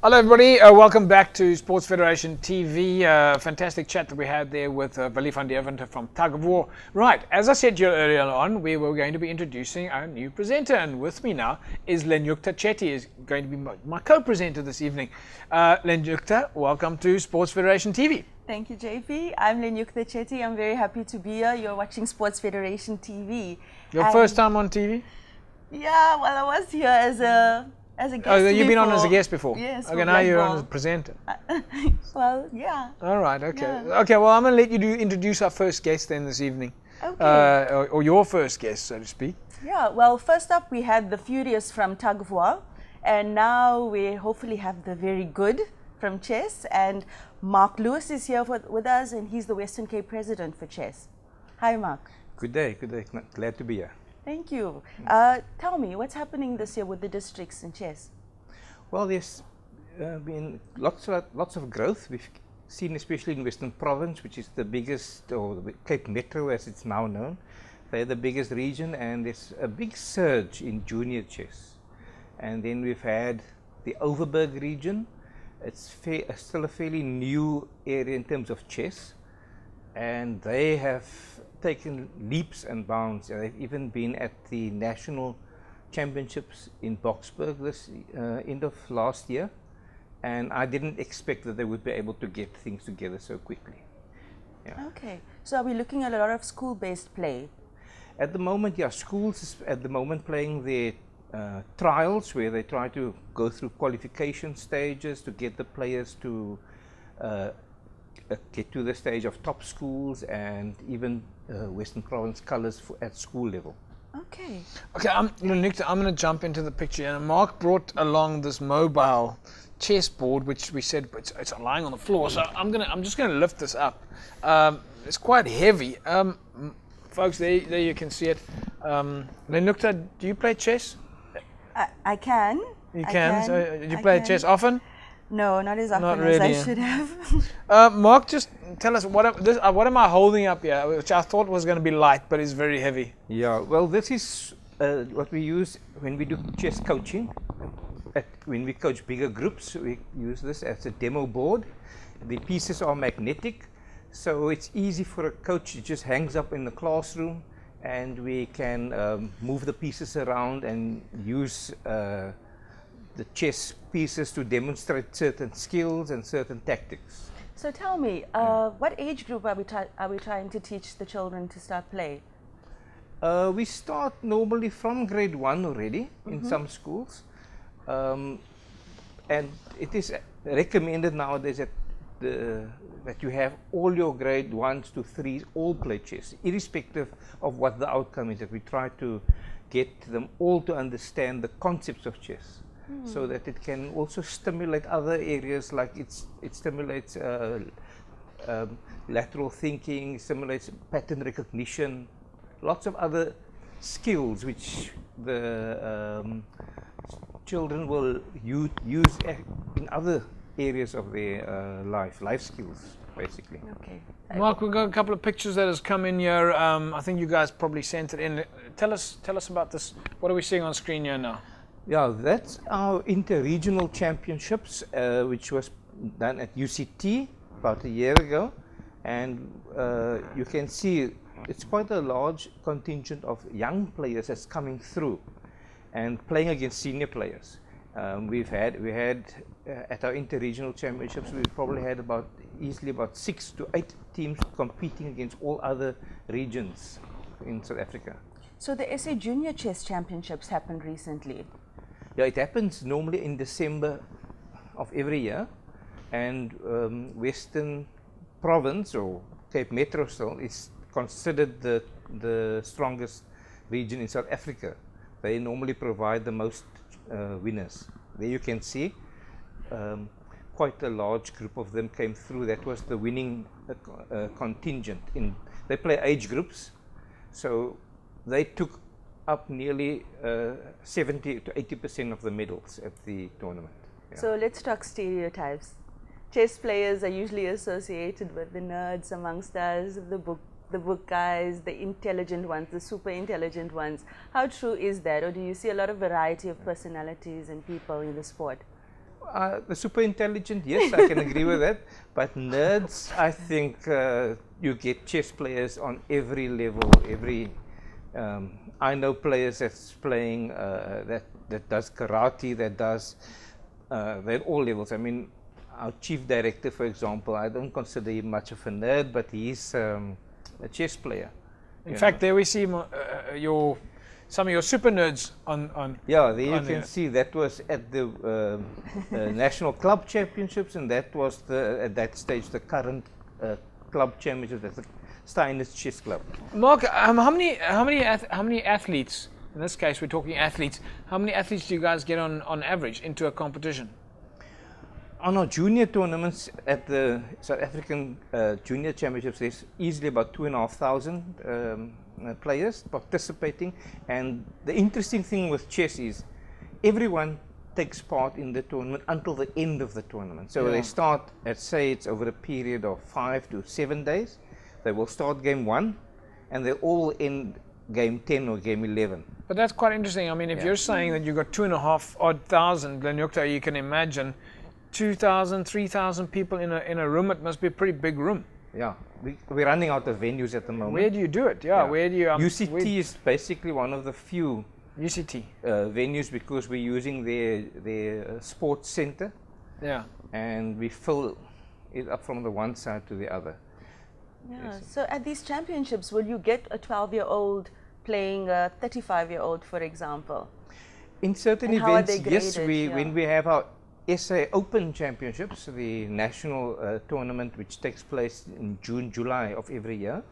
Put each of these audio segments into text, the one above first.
Hello everybody, welcome back to Sports Federation TV. Fantastic chat that we had there with Willie van Deventer from Tug of War. Right, as I said to you earlier on, we were going to be introducing our new presenter, and with me now is Lenyukta Chetty, is going to be my co-presenter this evening. Lenyukta, welcome to Sports Federation TV. Thank you, JP. I'm Lenyukta Chetty. I'm very happy to be here. You're watching Sports Federation TV. Your first time on TV? Yeah, well, I was here as a guest. Oh, you've been on as a guest before? Yes. Okay, now you're on as a presenter. Well, yeah. All right, okay. Yeah. Okay, well, I'm going to let you introduce our first guest then this evening. Okay. Or your first guest, so to speak. Yeah, well, first up we had the Furious from Tug of War, and now we hopefully have the Very Good from chess, and Mark Lewis is here with us, and he's the Western Cape president for chess. Hi, Mark. Good day, good day. Glad to be here. Thank you. Tell me, what's happening this year with the districts in chess? Well, there's been lots of growth. We've seen, especially in Western Province, which is the biggest, or the Cape Metro as it's now known. They're the biggest region, and there's a big surge in junior chess. And then we've had the Overberg region. It's still a fairly new area in terms of chess, and they have taken leaps and bounds. They've even been at the national championships in Boksburg this end of last year, and I didn't expect that they would be able to get things together so quickly. Yeah. Okay, so are we looking at a lot of school-based play? At the moment, yeah, schools is at the moment playing their trials, where they try to go through qualification stages to get the players to get to the stage of top schools and even Western Province colours at school level. Okay. Okay, I'm going to jump into the picture. And Mark brought along this mobile chessboard, which we said it's lying on the floor. So I'm just going to lift this up. It's quite heavy. Folks, there you can see it. Lenyukta, do you play chess? I can. You can. So do you play chess often? No, not as often Not really. as I should have. Mark, just tell us what am I holding up here, which I thought was going to be light, but is very heavy. Yeah, well, this is what we use when we do chess coaching. When we coach bigger groups, we use this as a demo board. The pieces are magnetic, so it's easy for a coach. It just hangs up in the classroom, and we can move the pieces around and use the chess pieces to demonstrate certain skills and certain tactics. So tell me, what age group are we trying to teach the children to start play? We start normally from grade 1 already in some schools, and it is recommended nowadays that you have all your grade 1s to 3s all play chess, irrespective of what the outcome is. That we try to get them all to understand the concepts of chess, so that it can also stimulate other areas, like it stimulates lateral thinking, stimulates pattern recognition, lots of other skills which the children will use in other areas of their life skills, basically. Okay. Mark, we've got a couple of pictures that has come in here. I think you guys probably sent it in. Tell us about this. What are we seeing on screen here now? Yeah, that's our inter-regional championships, which was done at UCT about a year ago, and you can see it's quite a large contingent of young players that's coming through and playing against senior players. We had at our inter-regional championships, we probably had easily about 6 to 8 teams competing against all other regions in South Africa. So the SA Junior Chess Championships happened recently. Yeah, it happens normally in December of every year, and Western Province, or Cape Metro still, is considered the strongest region in South Africa. They normally provide the most winners. There you can see quite a large group of them came through. That was the winning contingent. They play age groups, so they took up nearly 70 to 80% of the medals at the tournament. Yeah. So let's talk stereotypes. Chess players are usually associated with the nerds amongst us, the book guys, the intelligent ones, the super intelligent ones. How true is that, or do you see a lot of variety of personalities and people in the sport? The super intelligent, yes, I can agree with that. But nerds, I think you get chess players on every level. I know players that's playing that does karate, that does they're at all levels. I mean, our chief director, for example, I don't consider him much of a nerd, but he's a chess player. In fact, there we see some of your super nerds on. Yeah, there you can see that was at the National Club Championships, and that was at that stage the current club championship. That's the Steiners Chess Club. Mark, how many athletes? In this case, we're talking athletes. How many athletes do you guys get on average into a competition? On our junior tournaments at the South African Junior Championships, there's easily about 2,500 players participating. And the interesting thing with chess is everyone takes part in the tournament until the end of the tournament. So they start at, say, it's over a period of 5 to 7 days. They will start game 1 and they'll all end game 10 or game 11. But that's quite interesting. I mean, if you're saying that you've got 2,500 Lenyukta, you can imagine 2,000, 3,000 people in a room. It must be a pretty big room. Yeah, we're running out of venues at the moment. Where do you do it? Where do you? UCT is basically one of the few UCT venues because we're using their sports center. Yeah. And we fill it up from the one side to the other. Yeah. Yes. So at these championships, will you get a 12-year-old playing a 35-year-old, for example? In certain And how are events, they yes. graded? When we have our SA Open Championships, the national tournament which takes place in June, July of every year,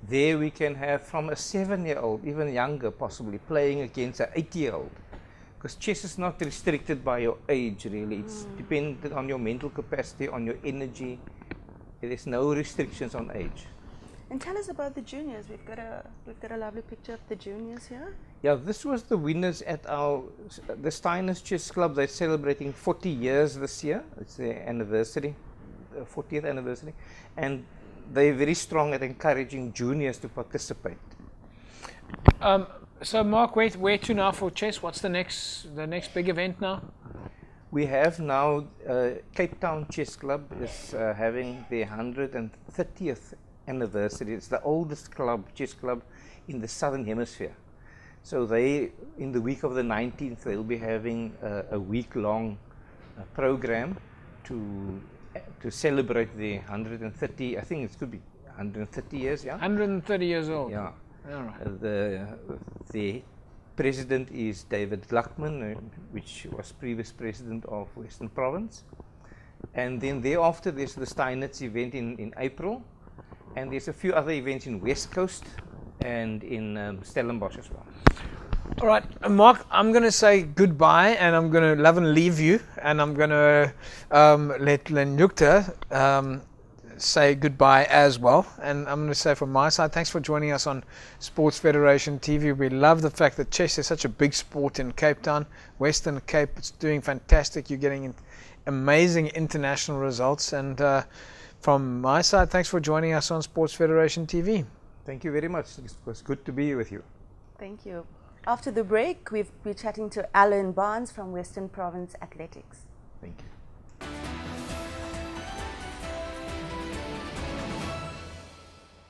there we can have from a 7-year-old, even younger possibly, playing against an 8-year-old. Because chess is not restricted by your age really, it's dependent on your mental capacity, on your energy. There's no restrictions on age. And tell us about the juniors. We've got a lovely picture of the juniors here. Yeah, this was the winners at the Steiners Chess Club. They're celebrating 40 years this year. It's their anniversary, the 40th anniversary, and they're very strong at encouraging juniors to participate. So Mark, where to now for chess? What's the next big event now? We have now Cape Town Chess Club is having their 130th anniversary. It's the oldest chess club in the Southern Hemisphere. So they, in the week of the 19th, they'll be having a week-long program to celebrate the 130. I think it could be 130 years. Yeah. 130 years old. Yeah. All right. The president is David Luckman, which was previous president of Western Province. And then thereafter, there's the Steinitz event in April. And there's a few other events in West Coast and in Stellenbosch as well. All right, Mark, I'm going to say goodbye and I'm going to love and leave you. And I'm going to let Lenyukta say goodbye as well. And I'm going to say from my side, thanks for joining us on Sports Federation TV. We love the fact that chess is such a big sport in Cape Town, Western Cape. It's doing fantastic. You're getting amazing international results. And from my side, thanks for joining us on Sports Federation TV. Thank you very much. It was good to be with you. Thank you. After the break, we'll be chatting to Alan Barnes from Western Province Athletics. Thank you.